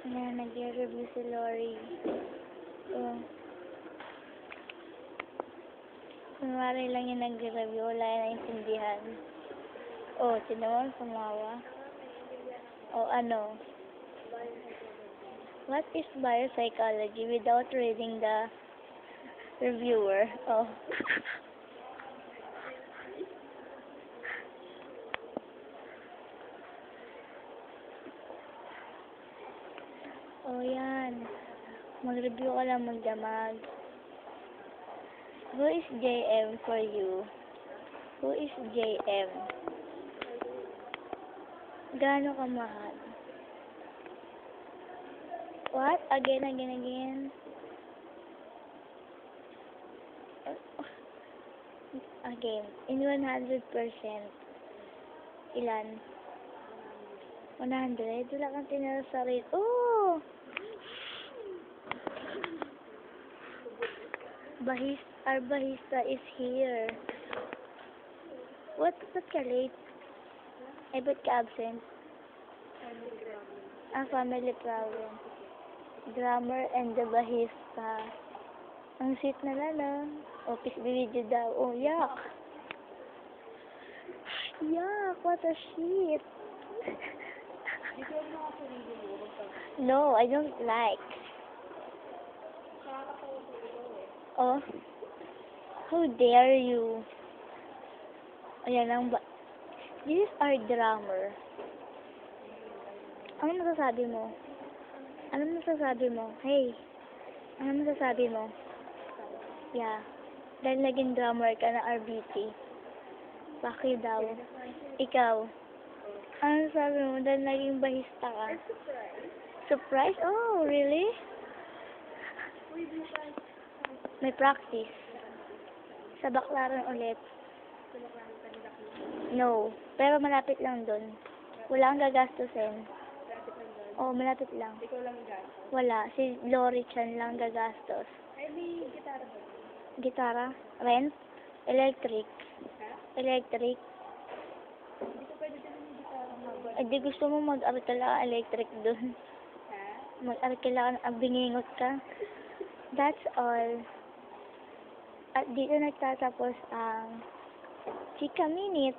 Ayan, nag-review si Lori. Oh. Kunwari lang yung nag-review, wala yung naintindihan. Oh, tinawan, sumawa. Oh, ano? What is biopsychology without reading the reviewer? Oh. Oh, yan. Mag-review ka lang magdamag. Who is JM for you? Who is JM? Gaano ka mahal? What? Again. Again. In 100%. Ilan? 100? Wala kang tinala sa rate. Oh! Our bahista is here. What ka late? Ay, ba't ka absent? Family problem. Drummer and the bahista. Ang sweet na lala. Office video daw. Oh, yuck. Yuck, what a shit. No, I don't like. Oh. How dare you? Ayan ang This is our drummer. Ano masasabi mo? Hey. Ano masasabi mo? Yeah. Dahil naging drummer ka na RBT. Bakit daw? Ikaw. Ano sabi mo? Dahil naging bahista ka. Surprise? Oh, really? May practice. Sa Baclaran ulit. No. Pero malapit lang doon. Wala kang gagastusin. Oh, malapit lang. Ikaw lang gas. Wala. Si Lori Chan lang gagastos. Ay, may gitara ba? Gitara? Rent? Electric? Ha? Electric? Hindi ko pwede din yung gitara habang. Eh, di gusto mo mag-arkila ka electric doon. Ha? Mag-arkila ka, bingingot ka. That's all. At dito nagtatapos ang Chika Minute.